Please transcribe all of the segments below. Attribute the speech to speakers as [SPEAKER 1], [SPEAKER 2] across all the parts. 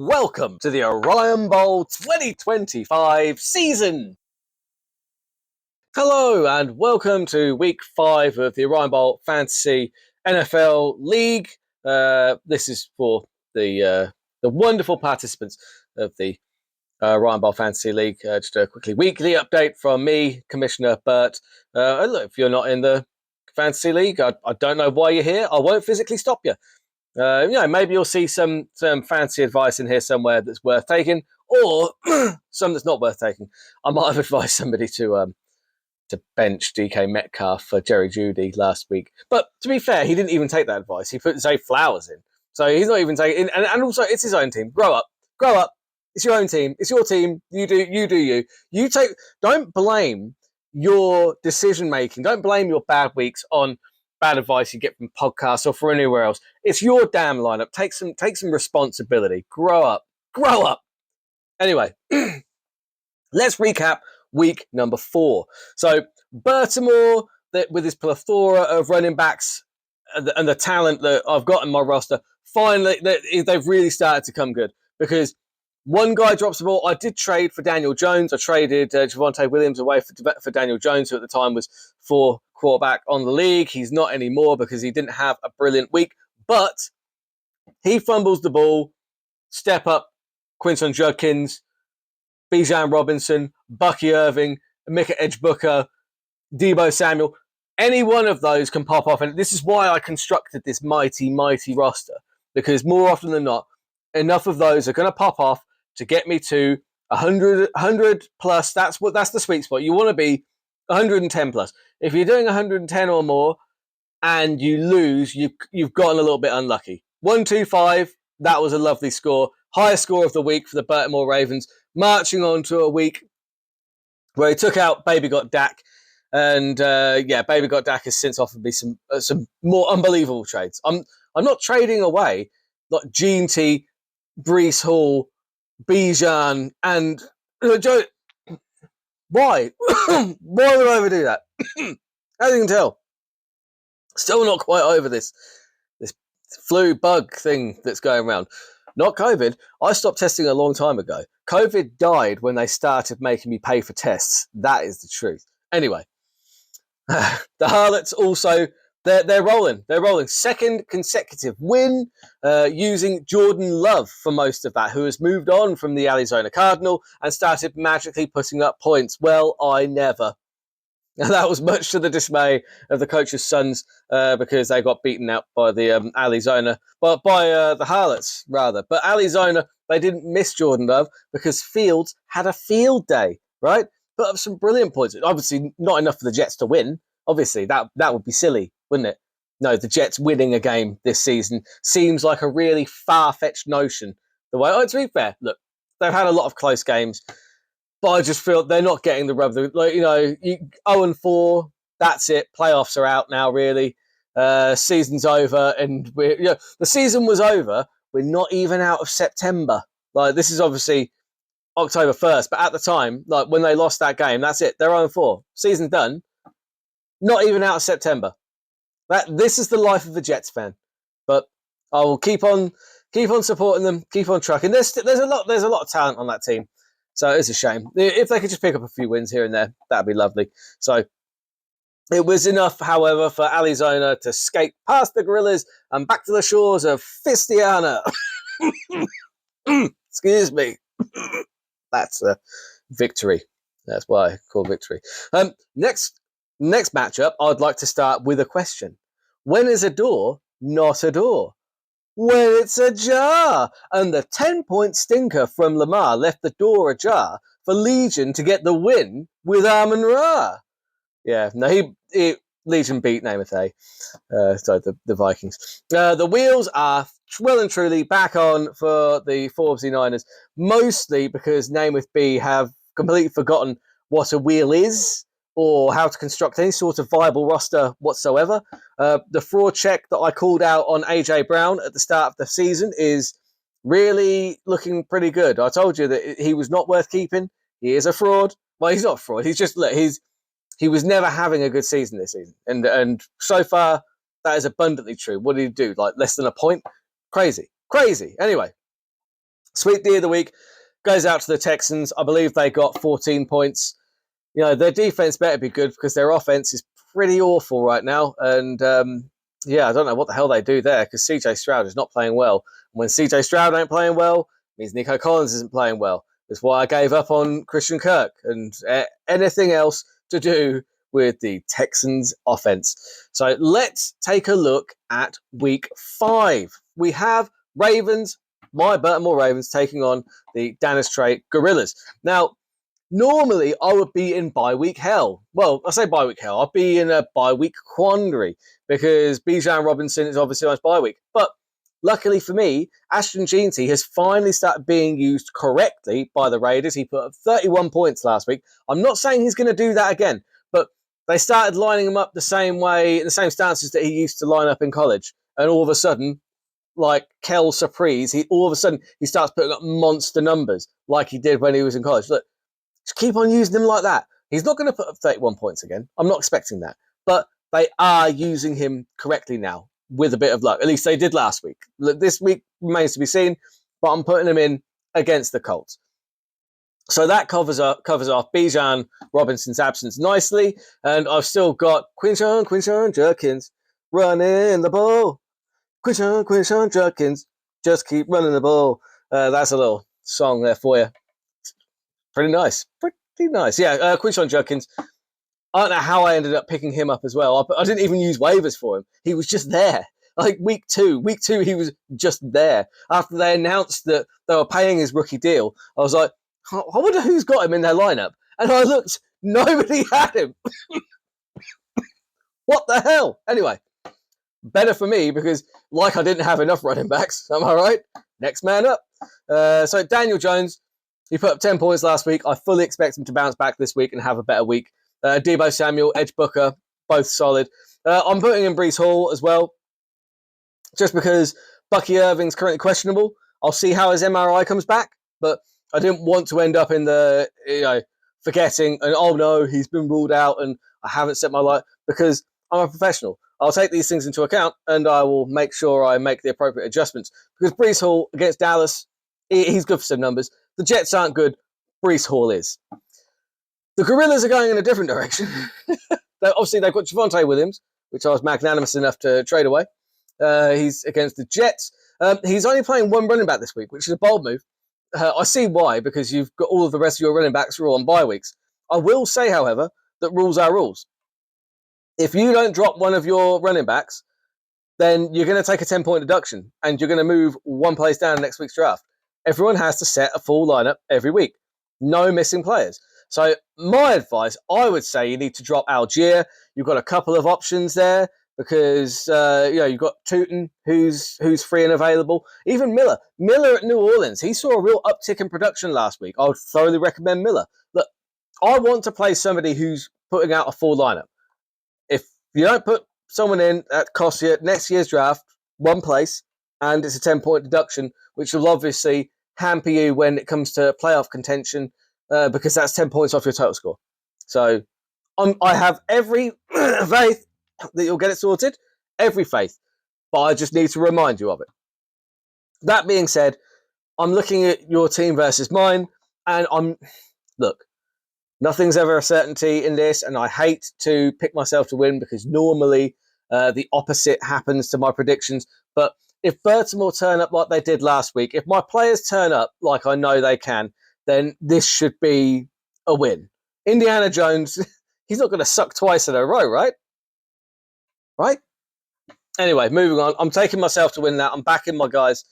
[SPEAKER 1] welcome to the Orion Bowl 2025 season. Hello and welcome to week 5 of the Orion Bowl Fantasy NFL League. This is for the wonderful participants of the Orion Bowl Fantasy League. Just a quickly weekly update from me, Commissioner Burt. Look, if you're not in the Fantasy League, I don't know why you're here. I won't physically stop you. Maybe you'll see some fancy advice in here somewhere that's worth taking, or some that's not worth taking. I might have advised somebody to bench DK Metcalf for Jerry Jeudy last week, but to be fair, he didn't even take that advice. He put Zay Flowers in, so he's not even taking. And also, it's his own team. Grow up. It's your own team. It's your team. You do you. You take. Don't blame your decision making. Don't blame your bad weeks on bad advice you get from podcasts or from anywhere else. It's your damn lineup. Take some responsibility. Grow up. Anyway, let's recap week number 4. So Baltimore, with his plethora of running backs and the talent that I've got in my roster, finally they've really started to come good, because one guy drops the ball. I did trade for Daniel Jones. I traded Javonte Williams away for Daniel Jones, who at the time was 4 quarterback on the league. He's not anymore because he didn't have a brilliant week, but he fumbles the ball. Step up Quinton Judkins, Bijan Robinson, Bucky Irving, Micah Edgebooker, Deebo Samuel. Any one of those can pop off, and this is why I constructed this mighty roster, because more often than not, enough of those are going to pop off to get me to 100 plus. That's the sweet spot. You want to be 110 plus. If you're doing 110 or more and you lose, you've gotten a little bit unlucky. 125, that was a lovely score. Highest score of the week for the Baltimore Ravens, marching on to a week where he took out Baby Got Dak. And Baby Got Dak has since offered me some more unbelievable trades. I'm not trading away like Gene T, Breece Hall, Bijan, and Joe. Why? Why would I ever do that? As you can tell, still not quite over this flu bug thing that's going around. Not COVID. I stopped testing a long time ago. COVID died when they started making me pay for tests. That is the truth. Anyway, the Harlots also, they're rolling. They're rolling. Second consecutive win using Jordan Love for most of that, who has moved on from the Arizona Cardinal and started magically putting up points. Well, I never. And that was much to the dismay of the coach's sons, because they got beaten out by the the Harlots, rather. But Arizona, they didn't miss Jordan Love because Fields had a field day, right? Put up some brilliant points. Obviously, not enough for the Jets to win. Obviously, that would be silly, wouldn't it? No, the Jets winning a game this season seems like a really far-fetched notion. To be fair, look, they've had a lot of close games, but I just feel they're not getting the rub. 0-4, that's it. Playoffs are out now, really. Season's over, and the season was over. We're not even out of September. This is obviously October 1st, but at the time, when they lost that game, that's it. They're 0-4. Season's done. Not even out of September. This is the life of a Jets fan. But I will keep on supporting them, keep on trucking. There's a lot of talent on that team. So it's a shame. If they could just pick up a few wins here and there, that'd be lovely. So it was enough, however, for Arizona to skate past the Gorillas and back to the shores of Fistiana. Excuse me. That's a victory. That's why I call victory. Next matchup, I'd like to start with a question. When is a door not a door? When it's ajar. And the 10-point stinker from Lamar left the door ajar for Legion to get the win with Amon-Ra. Yeah, no, he Legion beat Namath. The Vikings. The wheels are well and truly back on for the Forbes Niners, mostly because Namath B have completely forgotten what a wheel is or how to construct any sort of viable roster whatsoever. The fraud check that I called out on AJ Brown at the start of the season is really looking pretty good. I told you that he was not worth keeping. He is a fraud. Well, he's not a fraud. He's just, he was never having a good season this season. And so far, that is abundantly true. What did he do? Less than a point? Crazy. Anyway, Sweet D of the week goes out to the Texans. I believe they got 14 points. Their defense better be good because their offense is pretty awful right now. And I don't know what the hell they do there because CJ Stroud is not playing well. And when CJ Stroud ain't playing well, it means Nico Collins isn't playing well. That's why I gave up on Christian Kirk and anything else to do with the Texans offense. So let's take a look at week 5. We have Ravens, my Baltimore Ravens, taking on the Dennis Strait Gorillas. Now, normally I would be in bye-week hell. Well, I say bye-week hell. I'd be in a bye-week quandary because Bijan Robinson is obviously on his bye-week. But luckily for me, Ashton Jeanty has finally started being used correctly by the Raiders. He put up 31 points last week. I'm not saying he's going to do that again, but they started lining him up the same way, in the same stances that he used to line up in college. And all of a sudden, like Kel Surprise, he starts putting up monster numbers like he did when he was in college. Look, just keep on using him like that. He's not going to put up 31 points again. I'm not expecting that. But they are using him correctly now with a bit of luck. At least they did last week. This week remains to be seen, but I'm putting him in against the Colts. So that covers off Bijan Robinson's absence nicely. And I've still got Quinshon Judkins running the ball. Quinshon Judkins, just keep running the ball. That's a little song there for you. Pretty nice. Yeah, Quinshon Judkins. I don't know how I ended up picking him up as well. I didn't even use waivers for him. He was just there. Like week two, he was just there. After they announced that they were paying his rookie deal, I was like, I wonder who's got him in their lineup. And I looked, nobody had him. What the hell? Anyway, better for me because like I didn't have enough running backs. Am I right? Next man up. So Daniel Jones, he put up 10 points last week. I fully expect him to bounce back this week and have a better week. Deebo Samuel, Edge Booker, both solid. I'm putting in Breece Hall as well, just because Bucky Irving's currently questionable. I'll see how his MRI comes back, but I didn't want to end up in the, forgetting, and oh no, he's been ruled out and I haven't set my light, because I'm a professional. I'll take these things into account and I will make sure I make the appropriate adjustments. Because Breece Hall against Dallas, he's good for some numbers. The Jets aren't good. Breece Hall is. The Gorillas are going in a different direction. Obviously, they've got Javonte Williams, which I was magnanimous enough to trade away. He's against the Jets. He's only playing one running back this week, which is a bold move. I see why, because you've got all of the rest of your running backs are all on bye weeks. I will say, however, that rules are rules. If you don't drop one of your running backs, then you're going to take a 10-point deduction, and you're going to move one place down in next week's draft. Everyone has to set a full lineup every week. No missing players. So my advice, I would say you need to drop Algier. You've got a couple of options there because you've got Tootin, who's free and available. Even Miller at New Orleans, he saw a real uptick in production last week. I would thoroughly recommend Miller. Look, I want to play somebody who's putting out a full lineup. If you don't put someone in, that costs you next year's draft one place, and it's a 10-point deduction, which will obviously hamper you when it comes to playoff contention. Because that's 10 points off your total score. So I have every faith that you'll get it sorted. Every faith. But I just need to remind you of it. That being said, I'm looking at your team versus mine. And look, nothing's ever a certainty in this. And I hate to pick myself to win because normally the opposite happens to my predictions. But if Baltimore turn up like they did last week, if my players turn up like I know they can, then this should be a win. Indiana Jones, he's not going to suck twice in a row, right? Right? Anyway, moving on. I'm taking myself to win that. I'm backing my guys.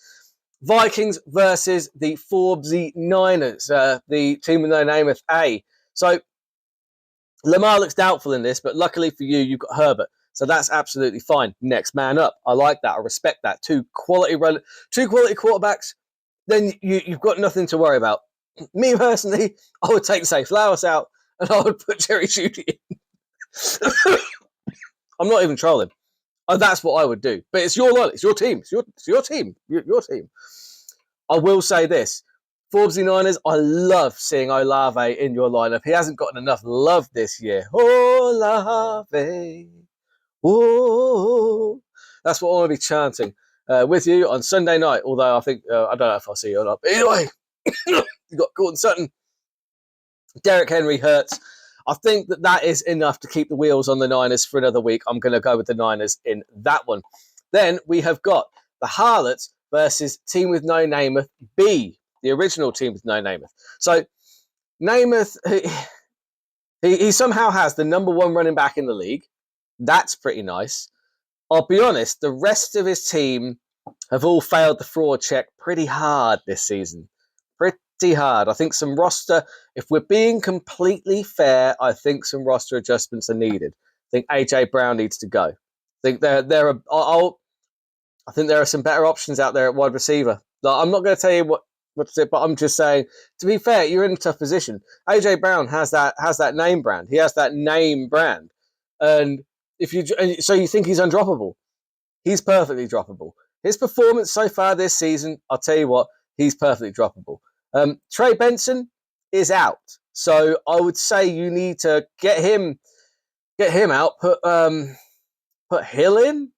[SPEAKER 1] Vikings versus the Forbesy Niners, the team with no name of A. So Lamar looks doubtful in this, but luckily for you, you've got Herbert. So that's absolutely fine. Next man up. I like that. I respect that. Two quality quarterbacks, then you've got nothing to worry about. Me personally, I would take Zay Flowers out and I would put Jerry Jeudy in. I'm not even trolling. That's what I would do. But it's your line. It's your team. It's your team. Your team. I will say this. Forbesy Niners, I love seeing Olave in your lineup. He hasn't gotten enough love this year. Olave. Oh. That's what I want to be chanting. with you on Sunday night. Although I think, I don't know if I'll see you or not. But either way, you got Gordon Sutton, Derrick Henry hurts. I think that is enough to keep the wheels on the Niners for another week. I'm going to go with the Niners in that one. Then we have got the Harlots versus Team with No Namath B, the original Team with No Namath. So Namath, he somehow has the number one running back in the league. That's pretty nice. I'll be honest, the rest of his team have all failed the fraud check pretty hard this season. Pretty hard. I think some roster, if we're being completely fair, I think some roster adjustments are needed. I think AJ Brown needs to go. I think I think there are some better options out there at wide receiver. I'm not going to tell you what to say, but I'm just saying, to be fair, you're in a tough position. AJ Brown has that name brand. He has that name brand. And so you think he's undroppable. He's perfectly droppable. His performance so far this season, I'll tell you what, he's perfectly droppable. Trey Benson is out. So I would say you need to get him out, put Hill in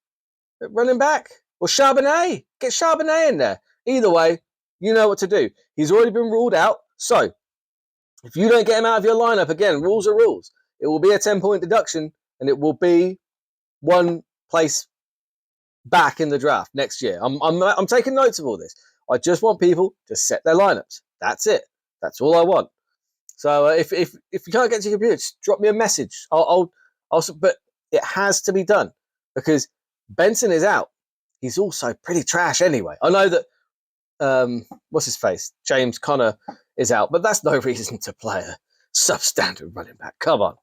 [SPEAKER 1] at running back, or Charbonnet. Get Charbonnet in there. Either way, you know what to do. He's already been ruled out. So if you don't get him out of your lineup, again, rules are rules. It will be a 10-point deduction, and it will be one place back in the draft next year. I'm taking notes of all this. I just want people to set their lineups. That's it. That's all I want. So if you can't get to your computer, just drop me a message. But it has to be done because Benson is out. He's also pretty trash anyway. I know that what's his face? James Conner is out, but that's no reason to play a substandard running back. Come on.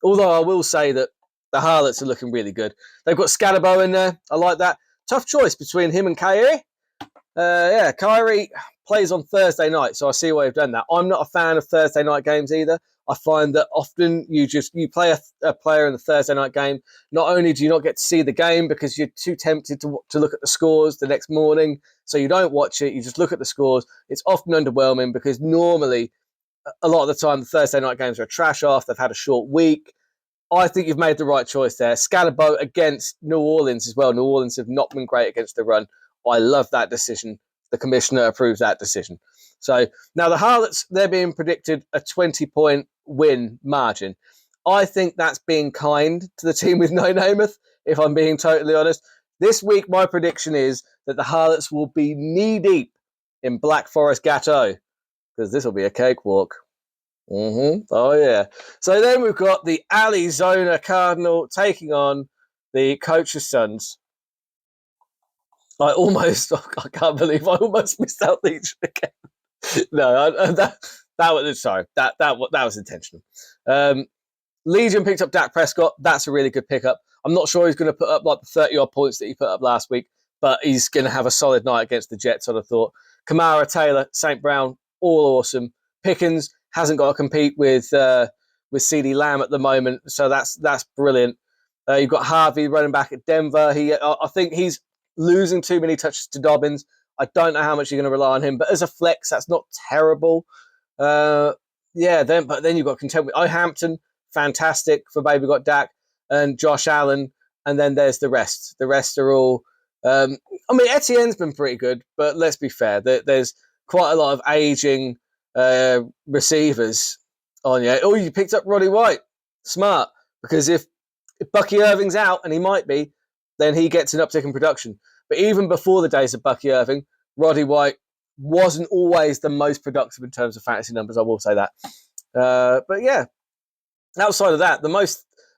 [SPEAKER 1] Although I will say that the Harlots are looking really good. They've got Scatterbo in there. I like that. Tough choice between him and Kyrie. Kyrie plays on Thursday night, so I see why you've done that. I'm not a fan of Thursday night games either. I find that often you play a player in the Thursday night game. Not only do you not get to see the game because you're too tempted to look at the scores the next morning, so you don't watch it, you just look at the scores. It's often underwhelming because normally, a lot of the time, the Thursday night games are a trash off. They've had a short week. I think you've made the right choice there. Scatterbo against New Orleans as well. New Orleans have not been great against the run. I love that decision. The commissioner approves that decision. So now the Harlots, they're being predicted a 20-point win margin. I think that's being kind to the team with no Namath, if I'm being totally honest. This week, my prediction is that the Harlots will be knee-deep in Black Forest Gâteau, because this will be a cakewalk. Oh, yeah. So then we've got the Arizona Cardinal taking on the Coach's Sons. I can't believe I almost missed out Legion again. No, that was intentional. Legion picked up Dak Prescott. That's a really good pickup. I'm not sure he's going to put up like the 30-odd points that he put up last week, but he's going to have a solid night against the Jets, I'd have thought. Kamara, Taylor, St. Brown, all awesome. Pickens hasn't got to compete with CeeDee Lamb at the moment, so that's brilliant. You've got Harvey running back at Denver. I think he's losing too many touches to Dobbins. I don't know how much you're going to rely on him, but as a flex, that's not terrible. But then you've got contend with Hampton, fantastic for Baby Got Dak, and Josh Allen, and then there's the rest. The rest are all. Etienne's been pretty good, but let's be fair. There's quite a lot of aging receivers on you. Oh, you picked up Roddy White. Smart, because if Bucky Irving's out, and he might be, then he gets an uptick in production. But even before the days of Bucky Irving, Roddy White wasn't always the most productive in terms of fantasy numbers, I will say that. But yeah, outside of that,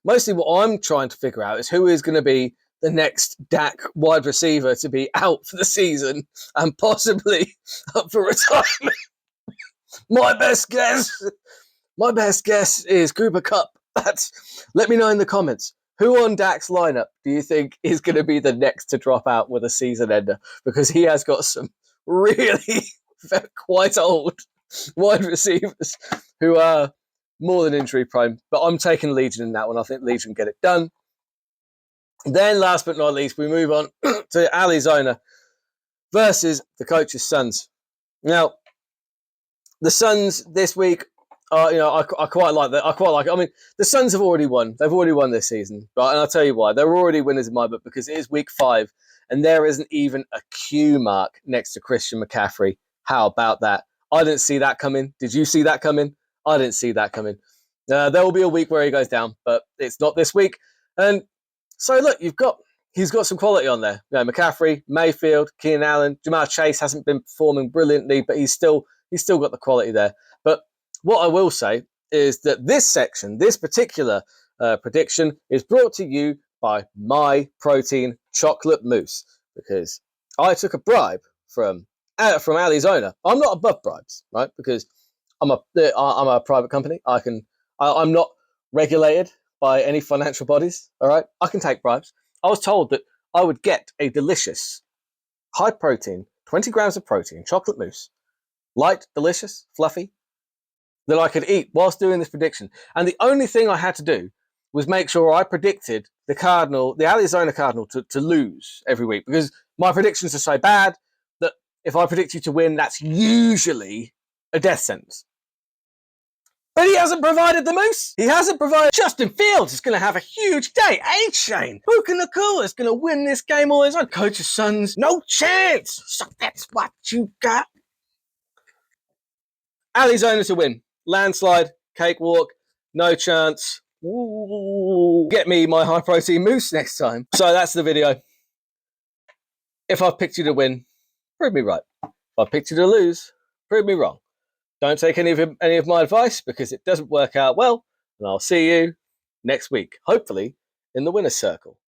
[SPEAKER 1] mostly what I'm trying to figure out is who is going to be the next Dak wide receiver to be out for the season and possibly up for retirement. My best guess is Cooper Kupp. Let me know in the comments. Who on Dak's lineup do you think is going to be the next to drop out with a season ender? Because he has got some really quite old wide receivers who are more than injury prone. But I'm taking Legion in that one. I think Legion get it done. Then last but not least, we move on to Arizona versus the Coach's Sons. Now, the Suns this week, I quite like that. I quite like it. I mean, the Suns have already won. They've already won this season, right? And I'll tell you why. They're already winners in my book because it is week 5, and there isn't even a Q mark next to Christian McCaffrey. How about that? I didn't see that coming. Did you see that coming? I didn't see that coming. There will be a week where he goes down, but it's not this week. And so look, he's got some quality on there. McCaffrey, Mayfield, Keenan Allen, Jamar Chase hasn't been performing brilliantly, but he's still got the quality there. But what I will say is that this section, this particular prediction, is brought to you by My Protein Chocolate Mousse, because I took a bribe from Ali's owner. I'm not above bribes, right? Because I'm a private company. I'm not regulated by any financial bodies. All right, I can take bribes. I was told that I would get a delicious, high protein, 20 grams of protein chocolate mousse, light, delicious, fluffy, that I could eat whilst doing this prediction. And the only thing I had to do was make sure I predicted the Arizona Cardinal to lose every week, because my predictions are so bad that if I predict you to win, that's usually a death sentence. But he hasn't provided the mousse. He hasn't provided. Justin Fields is going to have a huge day. Ain't Shane? Who can the call is going to win this game all his own? Coach's sons, no chance. So that's what you got. Arizona to win. Landslide, cakewalk, no chance. Ooh, get me my high protein mousse next time. So that's the video. If I've picked you to win, prove me right. If I've picked you to lose, prove me wrong. Don't take any of my advice, because it doesn't work out well, and I'll see you next week, hopefully in the winner's circle.